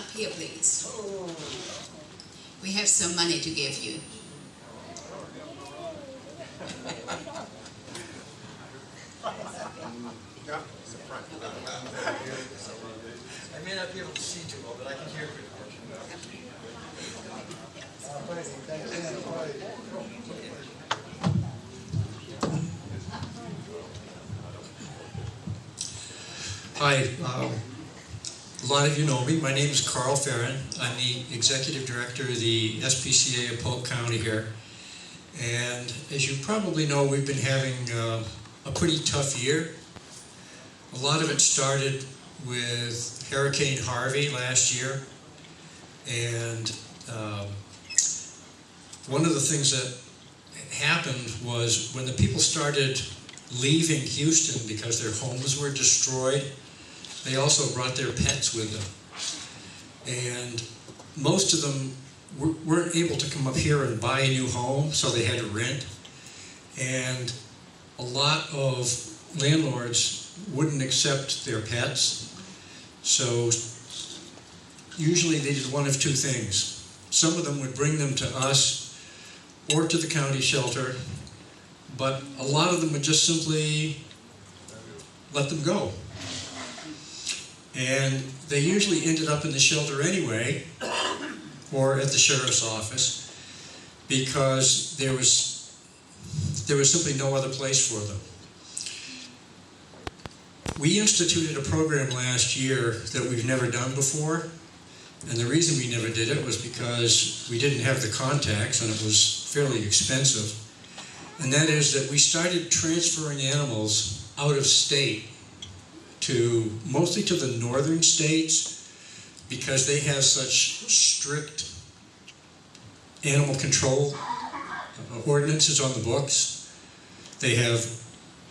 up here, please. We have some money to give you. I may not be able to see too well, but I can hear pretty much. Hi, a lot of you know me. My name is Carl Farron. I'm the Executive Director of the S.P.C.A. of Polk County here. And as you probably know, we've been having a pretty tough year. A lot of it started with Hurricane Harvey last year. And one of the things that happened was when the people started leaving Houston because their homes were destroyed, they also brought their pets with them. And most of them weren't able to come up here and buy a new home, so they had to rent. And a lot of landlords wouldn't accept their pets. So usually they did one of two things. Some of them would bring them to us or to the county shelter, but a lot of them would just simply let them go. And they usually ended up in the shelter anyway, or at the sheriff's office, because there was simply no other place for them. We instituted a program last year that we've never done before, and the reason we never did it was because we didn't have the contacts and it was fairly expensive. And that is that we started transferring animals out of state mostly to the northern states, because they have such strict animal control ordinances on the books. They have,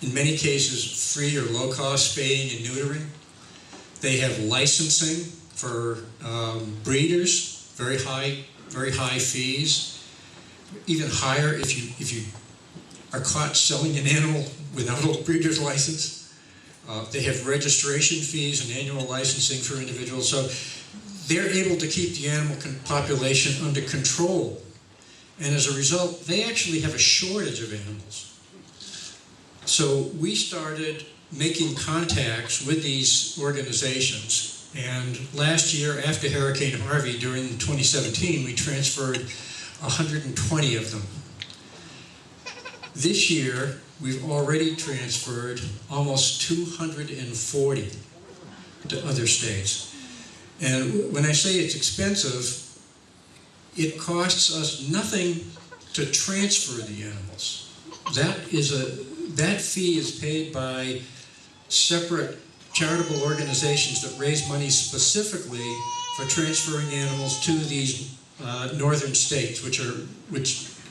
in many cases, free or low-cost spaying and neutering. They have licensing for breeders, very high fees, even higher if you are caught selling an animal without a breeder's license. They have registration fees and annual licensing for individuals, so they're able to keep the animal population under control. And as a result, they actually have a shortage of animals. So we started making contacts with these organizations. And last year, after Hurricane Harvey, during 2017, we transferred 120 of them. This year, we've already transferred almost 240 to other states. And when I say it's expensive, it costs us nothing to transfer the animals. That fee is paid by separate charitable organizations that raise money specifically for transferring animals to these northern states,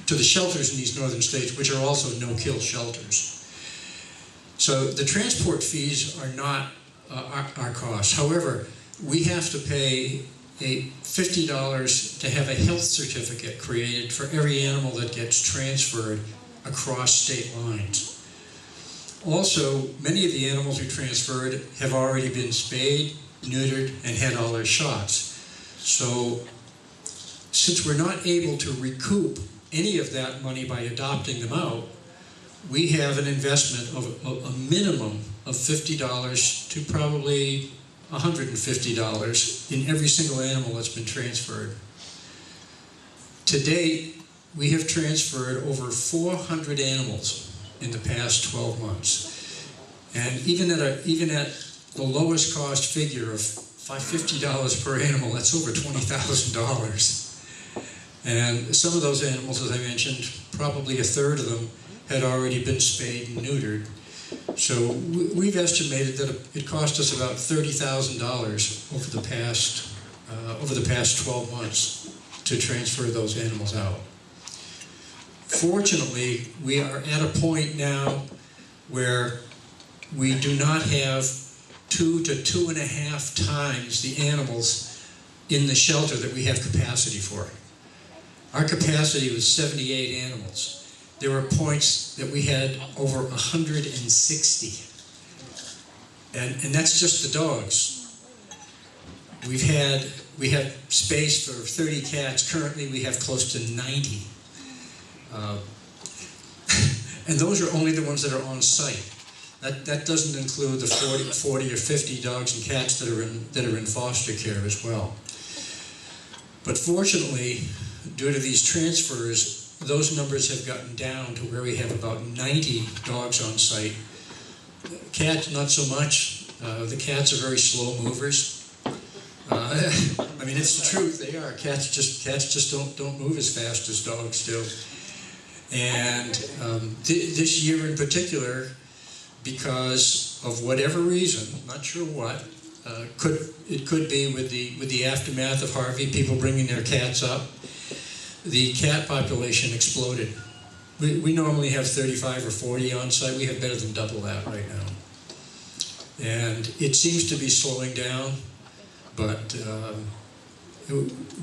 to the shelters in these northern states, which are also no-kill shelters. So the transport fees are not our cost. However, we have to pay $50 to have a health certificate created for every animal that gets transferred across state lines. Also, many of the animals we transferred have already been spayed, neutered, and had all their shots. So, since we're not able to recoup any of that money by adopting them out, we have an investment of a minimum of $50 to probably $150 in every single animal that's been transferred. To date, we have transferred over 400 animals in the past 12 months. And even at the lowest cost figure of $50 per animal, that's over $20,000. And some of those animals, as I mentioned, probably a third of them had already been spayed and neutered. So we've estimated that it cost us about $30,000 over the past 12 months to transfer those animals out. Fortunately, we are at a point now where we do not have 2 to 2.5 times the animals in the shelter that we have capacity for. Our capacity was 78 animals. There were points that we had over 160. And that's just the dogs. We've had we have space for 30 cats. Currently, we have close to 90. And those are only the ones that are on site. That doesn't include the 40 or 50 dogs and cats that are in foster care as well. But fortunately, due to these transfers, those numbers have gotten down to where we have about 90 dogs on site. Cats, not so much. The cats are very slow movers. I mean, it's the truth. They are. Cats just don't move as fast as dogs do. And this year in particular, because of whatever reason, not sure what, it could be with the aftermath of Harvey, people bringing their cats up, the cat population exploded. We normally have 35 or 40 on site. We have better than double that right now. And it seems to be slowing down, but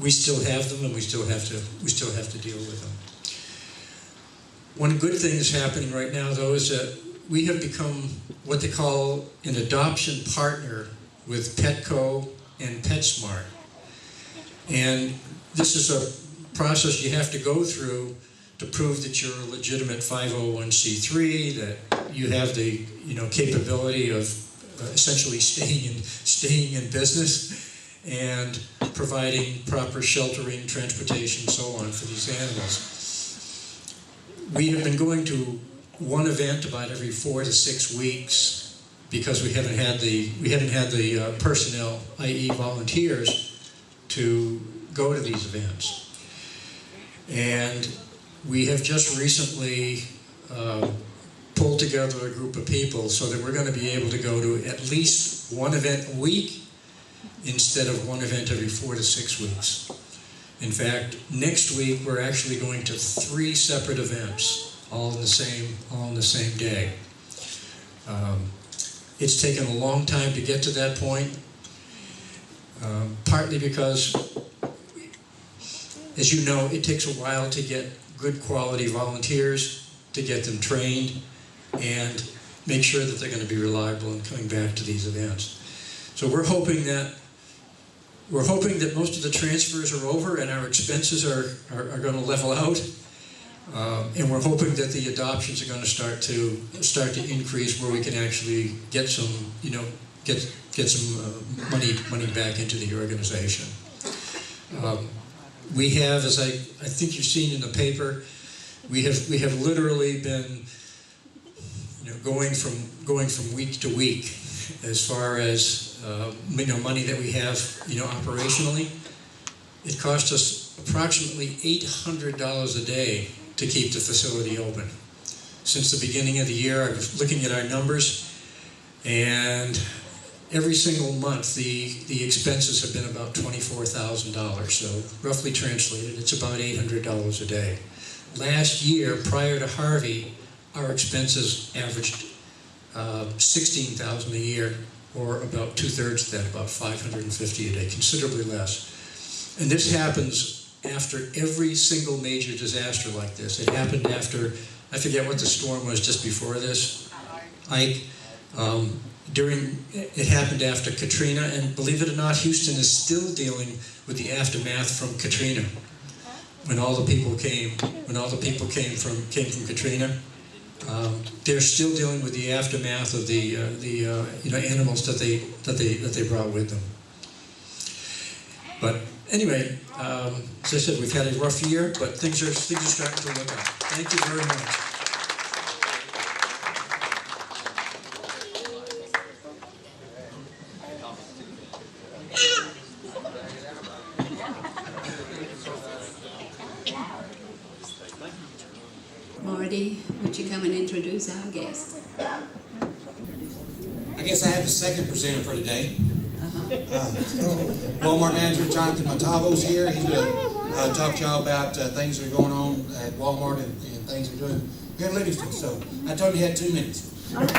we still have them, and we still have to deal with them. One good thing that's happening right now, though, is that we have become what they call an adoption partner with Petco and PetSmart. And this is a process you have to go through to prove that you're a legitimate 501c3, that you have the capability of essentially staying in business and providing proper sheltering, transportation, so on for these animals. We have been going to one event about every 4 to 6 weeks because we haven't had the personnel, i.e. volunteers, to go to these events. And we have just recently pulled together a group of people so that we're going to be able to go to at least one event a week instead of one event every 4 to 6 weeks. In fact, next week we're actually going to 3 separate events, all in the same day. It's taken a long time to get to that point, partly because, as you know, it takes a while to get good quality volunteers, to get them trained, and make sure that they're going to be reliable in coming back to these events. So we're hoping that most of the transfers are over and our expenses are going to level out, and we're hoping that the adoptions are going to start to increase, where we can actually get some money back into the organization. We have, as I think you've seen in the paper, we have literally been going from week to week as far as money that we have operationally. It cost us approximately $800 a day to keep the facility open. Since the beginning of the year, I was looking at our numbers, and every single month the expenses have been about $24,000. So roughly translated, it's about $800 a day. Last year, prior to Harvey, our expenses averaged $16,000 a year, or about 2/3 of that, about $550 a day, considerably less. And this happens after every single major disaster like this. It happened after, I forget what the storm was just before this, Ike. It happened after Katrina, and believe it or not, Houston is still dealing with the aftermath from Katrina. When all the people came from Katrina, they're still dealing with the aftermath of the animals that they brought with them. But anyway, as I said, we've had a rough year, but things are starting to look up. Thank you very much. Marty, would you come and introduce our guest? I guess I have the second presenter for today. Walmart manager Johnathan here. He's going to talk to y'all about things that are going on at Walmart and things we're doing here in Livingston. So I told you he had 2 minutes. That's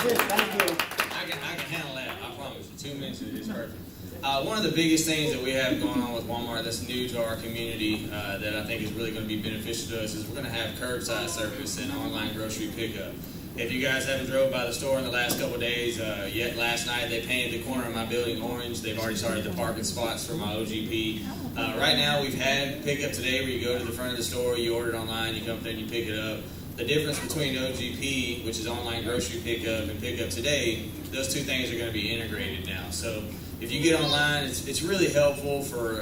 it, thank you. I can handle that, I promise. 2 minutes is perfect. One of the biggest things that we have going on with Walmart that's new to our community that I think is really going to be beneficial to us is we're going to have curbside service and online grocery pickup. If you guys haven't drove by the store in the last couple of days, yet last night they painted the corner of my building orange. They've already started the parking spots for my OGP. Right now we've had pickup today where you go to the front of the store, you order it online, you come up there and you pick it up. The difference between OGP, which is online grocery pickup, and pickup today, those two things are going to be integrated now. So if you get online, it's really helpful for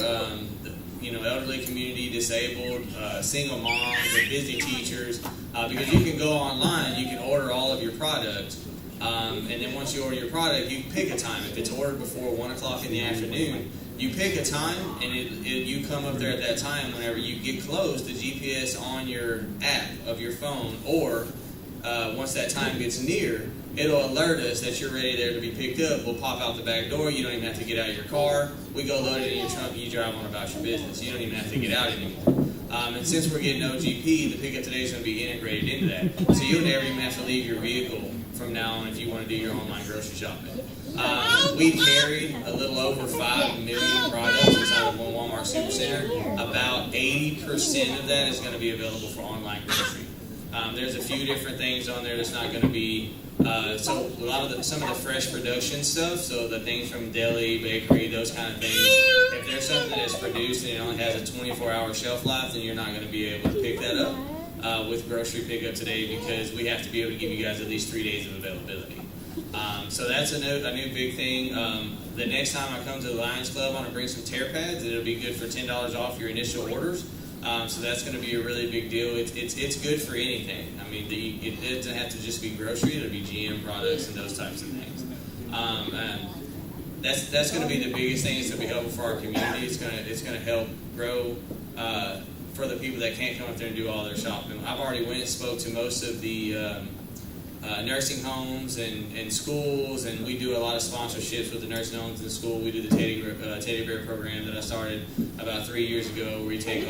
elderly community, disabled, single moms, and busy teachers, because you can go online, you can order all of your product, and then once you order your product, you pick a time. If it's ordered before 1 o'clock in the afternoon, you pick a time, and you come up there at that time. Whenever you get close, the GPS on your app of your phone, or once that time gets near, it'll alert us that you're ready there to be picked up. We'll pop out the back door. You don't even have to get out of your car. We go load it in your trunk and you drive on about your business. You don't even have to get out anymore. And since we're getting OGP, the pickup today is going to be integrated into that. So you'll never even have to leave your vehicle from now on if you want to do your online grocery shopping. We carry a little over 5 million products inside of one Walmart Supercenter. About 80% of that is going to be available for online grocery. There's a few different things on there that's not going to be so a lot of some of the fresh production stuff, so the things from deli, bakery, those kind of things, if there's something that's produced and it only has a 24-hour shelf life, then you're not going to be able to pick that up with grocery pickup today, because we have to be able to give you guys at least 3 days of availability. So that's a new big thing. The next time I come to the Lions Club, I'm going to bring some tear pads. It'll be good for $10 off your initial orders. So that's going to be a really big deal. It's good for anything. I mean, it doesn't have to just be grocery. It'll be GM products and those types of things. And that's going to be the biggest thing. It's going to be helpful for our community. It's going to help grow for the people that can't come up there and do all their shopping. I've already went and spoke to most of the nursing homes and schools, and we do a lot of sponsorships with the nursing homes and school. We do the teddy bear program that I started about 3 years ago, where we take a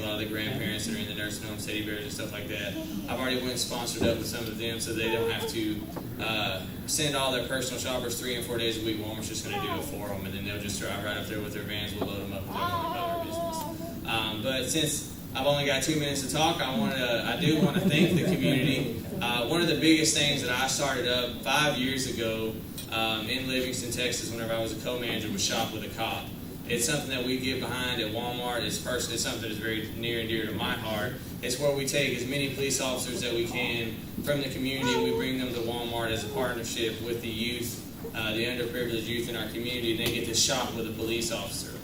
lot of the grandparents that are in the nursing homes, teddy bears and stuff like that. I've already went and sponsored up with some of them, so they don't have to send all their personal shoppers 3 and 4 days a week. Walmart's just going to do it for them, and then they'll just drive right up there with their vans. We'll load them up and they'll go about their business. But since I've only got 2 minutes to talk, I do want to thank the community. One of the biggest things that I started up 5 years ago in Livingston, Texas, whenever I was a co-manager, was Shop with a Cop. It's something that we get behind at Walmart. It's personally something that's very near and dear to my heart. It's where we take as many police officers that we can from the community, and we bring them to Walmart as a partnership with the youth, the underprivileged youth in our community, and they get to shop with a police officer.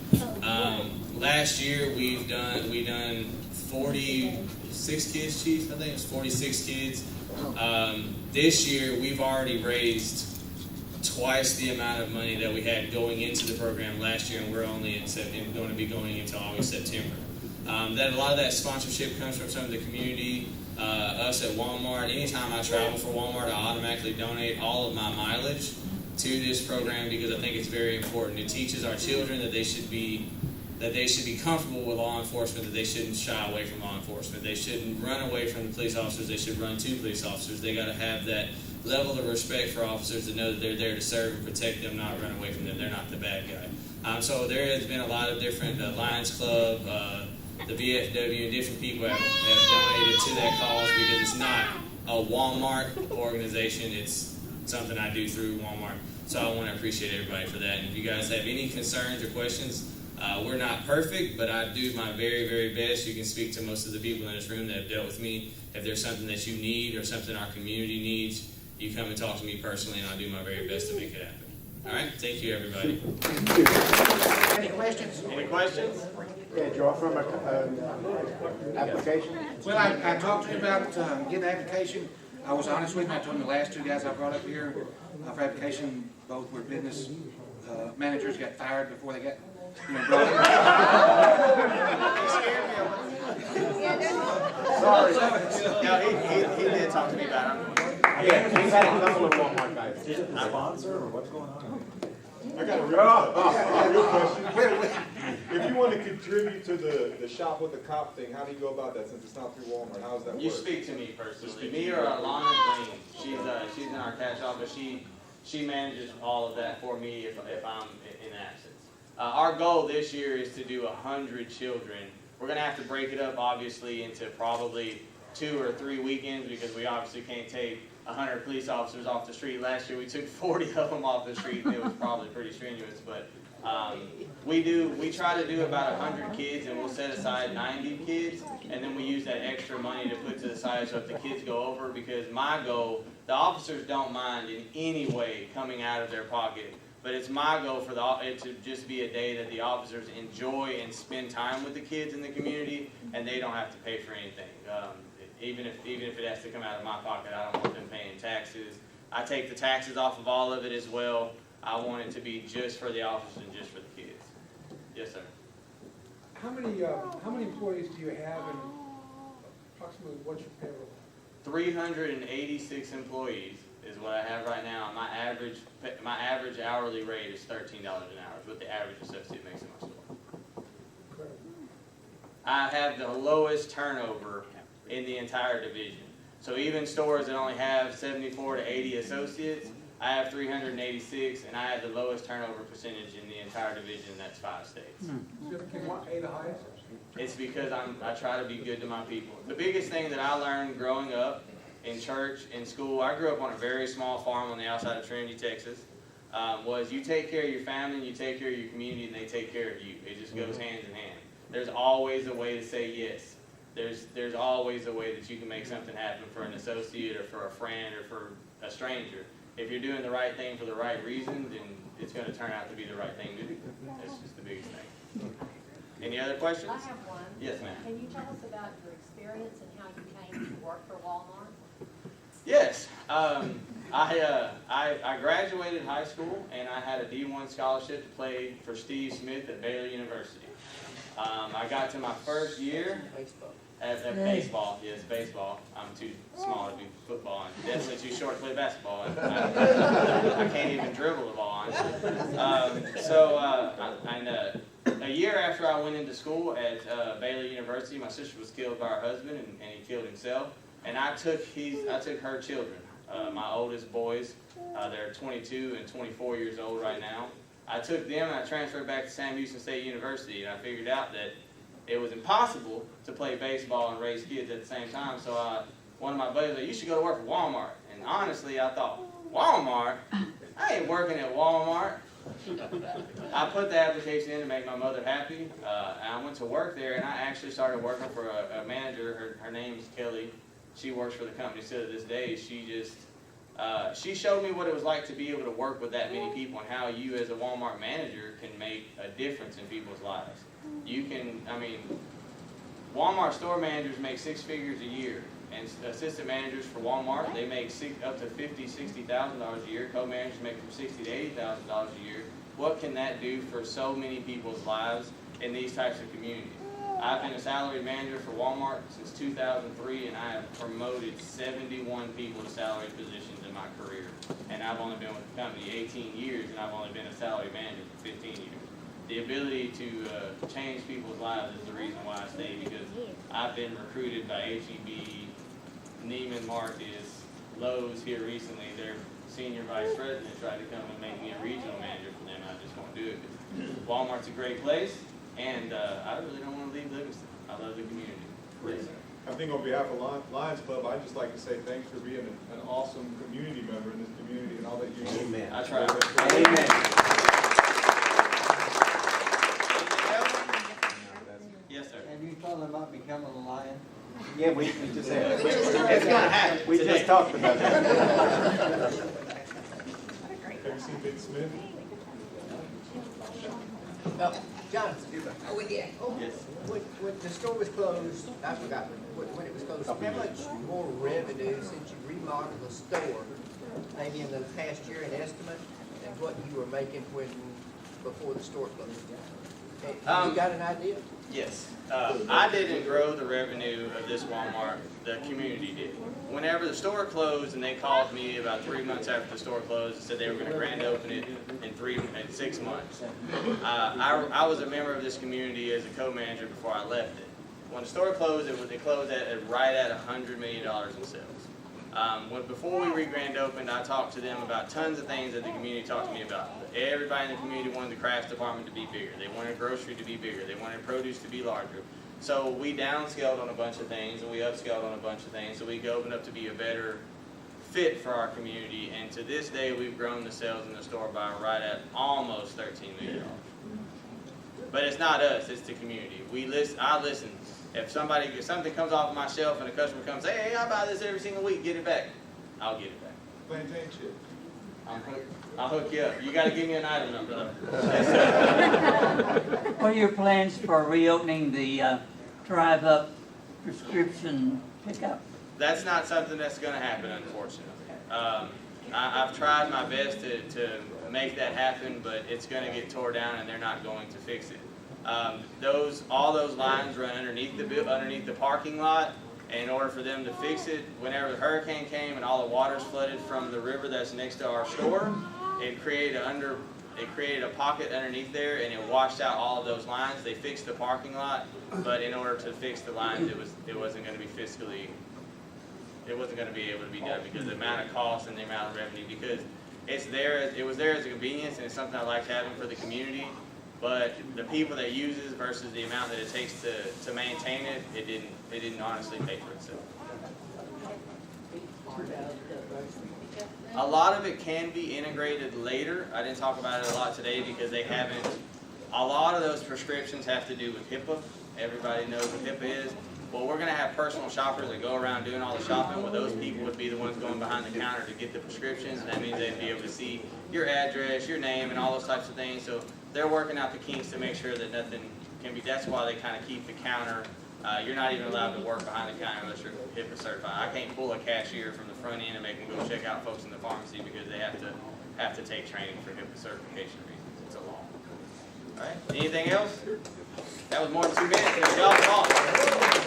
Last year we done 46 kids, Chief. I think it was 46 kids. This year we've already raised twice the amount of money that we had going into the program last year, and we're only going to be going into August, September. That a lot of that sponsorship comes from some of the community. Us at Walmart. Anytime I travel for Walmart, I automatically donate all of my mileage to this program, because I think it's very important. It teaches our children that they should be comfortable with law enforcement, that they shouldn't shy away from law enforcement. They shouldn't run away from the police officers. They should run to police officers. They got to have that level of respect for officers to know that they're there to serve and protect them, not run away from them. They're not the bad guy. So there has been a lot of different Lions Club, the VFW, and different people have donated to that cause, because it's not a Walmart organization. It's something I do through Walmart. So I want to appreciate everybody for that. And if you guys have any concerns or questions, we're not perfect, but I do my very, very best. You can speak to most of the people in this room that have dealt with me. If there's something that you need or something our community needs, you come and talk to me personally, and I'll do my very best to make it happen. All right? Thank you, everybody. Any questions? Any questions? Yeah, draw from an application? Well, I talked to him about getting the application. I was honest with him. I told him the last 2 guys I brought up here for application, both were business managers, got fired before they got brought up. Sorry. No, he did talk to me about it. Yeah, he's had a couple of Walmart guys. Is it a sponsor or what's going on? I got a real question. If you want to contribute to the Shop with the Cop thing, how do you go about that, since it's not through Walmart? How does that work? You speak to me personally. Me or Alana Green. She's in our cash office. She manages all of that for me if I'm in absence. Our goal this year is to do 100 children. We're going to have to break it up, obviously, into probably 2 or 3 weekends because we obviously can't take 100 police officers off the street. Last year we took 40 of them off the street, and it was probably pretty strenuous. But we try to do about 100 kids, and we'll set aside 90 kids, and then we use that extra money to put to the side so if the kids go over, because my goal, the officers don't mind in any way coming out of their pocket, but it's my goal for it to just be a day that the officers enjoy and spend time with the kids in the community, and they don't have to pay for anything. Even if it has to come out of my pocket, I don't want them paying taxes. I take the taxes off of all of it as well. I want it to be just for the officers and just for the kids. Yes, sir. How many employees do you have, and approximately what's your payroll? 386 employees is what I have right now. My average hourly rate is $13 an hour. Is what the average associate makes in my store. I have the lowest turnover in the entire division. So even stores that only have 74 to 80 associates, I have 386, and I have the lowest turnover percentage in the entire division. That's 5 states. Why the highest? It's because I try to be good to my people. The biggest thing that I learned growing up in church, in school, I grew up on a very small farm on the outside of Trinity, Texas, was you take care of your family, and you take care of your community, and they take care of you. It just goes hand in hand. There's always a way to say yes. There's always a way that you can make something happen for an associate or for a friend or for a stranger. If you're doing the right thing for the right reason, then it's going to turn out to be the right thing to do. That's just the biggest thing. Any other questions? I have one. Yes, ma'am. Can you tell us about your experience and how you came to work for Walmart? Yes. I graduated high school, and I had a D1 scholarship to play for Steve Smith at Baylor University. I got to my first year at baseball. Yes, baseball. I'm too small to do football, and definitely too short to play basketball. And I can't even dribble the ball, honestly. A year after I went into school at Baylor University, my sister was killed by her husband, and he killed himself. And I took her children, my oldest boys. They're 22 and 24 years old right now. I took them and I transferred back to Sam Houston State University, and I figured out that it was impossible to play baseball and raise kids at the same time. So one of my buddies was like, "You should go to work for Walmart." And honestly, I thought, Walmart? I ain't working at Walmart. I put the application in to make my mother happy, and I went to work there, and I actually started working for a manager. Her name is Kelly. She works for the company still to this day. She showed me what it was like to be able to work with that many people and how you as a Walmart manager can make a difference in people's lives. Walmart store managers make 6 figures a year, and assistant managers for Walmart, they make up to $50,000, $60,000 a year. Co-managers make from $60,000 to $80,000 a year. What can that do for so many people's lives in these types of communities? I've been a salaried manager for Walmart since 2003, and I have promoted 71 people to salaried positions in my career. And I've only been with the company 18 years, and I've only been a salaried manager for 15 years. The ability to change people's lives is the reason why I stay, because I've been recruited by H-E-B, Neiman Marcus, Lowe's here recently. Their senior vice president tried to come and make me a regional manager for them. I just won't do it because Walmart's a great place, and I really don't want to leave Livingston. I love the community. Yes, sir. I think on behalf of Lions Club, I'd just like to say thanks for being an awesome community member in this community and all that you do. Amen. I try. Amen. Yes, sir. Have you told them about becoming a lion? Yeah, we just had. It's gonna happen. We just talked about that. Have you seen Big Smith? Johnathan, Oh, yeah. Yes. when the store was closed, I forgot when it was closed, how much more revenue since you remodeled the store, maybe in the past year, an estimate, than what you were making before the store closed? You got an idea? Yes. I didn't grow the revenue of this Walmart. The community did. Whenever the store closed, and they called me about 3 months after the store closed and said they were going to grand open it in 6 months. I was a member of this community as a co-manager before I left it. When the store closed, it closed right at $100 million in sales. Before we re-grand opened, I talked to them about tons of things that the community talked to me about. Everybody in the community wanted the crafts department to be bigger. They wanted grocery to be bigger. They wanted produce to be larger. So we downscaled on a bunch of things, and we upscaled on a bunch of things, so we opened up to be a better fit for our community, and to this day, we've grown the sales in the store by right at almost $13 million. But it's not us, it's the community. I listen. If something comes off my shelf and a customer comes, hey, I buy this every single week, get it back. I'll get it back. Plantain chips. I'll hook you up. You got to give me an item number, though. What are your plans for reopening the drive-up prescription pickup? That's not something that's going to happen, unfortunately. I've tried my best to make that happen, but it's going to get tore down, and they're not going to fix it. All those lines run underneath the parking lot. In order for them to fix it, whenever the hurricane came and all the water's flooded from the river that's next to our store, it created a pocket underneath there, and it washed out all of those lines. They fixed the parking lot, but in order to fix the lines, it wasn't going to be it wasn't going to be able to be done because of the amount of cost and the amount of revenue. Because it was there as a convenience, and it's something I like having for the community. But the people that use it versus the amount that it takes to maintain it, it didn't honestly pay for itself. A lot of it can be integrated later. I didn't talk about it a lot today because they haven't. A lot of those prescriptions have to do with HIPAA. Everybody knows what HIPAA is. Well, we're going to have personal shoppers that go around doing all the shopping. Well, those people would be the ones going behind the counter to get the prescriptions. And that means they'd be able to see your address, your name, and all those types of things. So they're working out the kinks to make sure that nothing can be. That's why they kind of keep the counter. You're not even allowed to work behind the counter unless you're HIPAA certified. I can't pull a cashier from the front end and make them go check out folks in the pharmacy because they have to take training for HIPAA certification reasons. It's a law. All right. Anything else? That was more than 2 minutes. Y'all talk.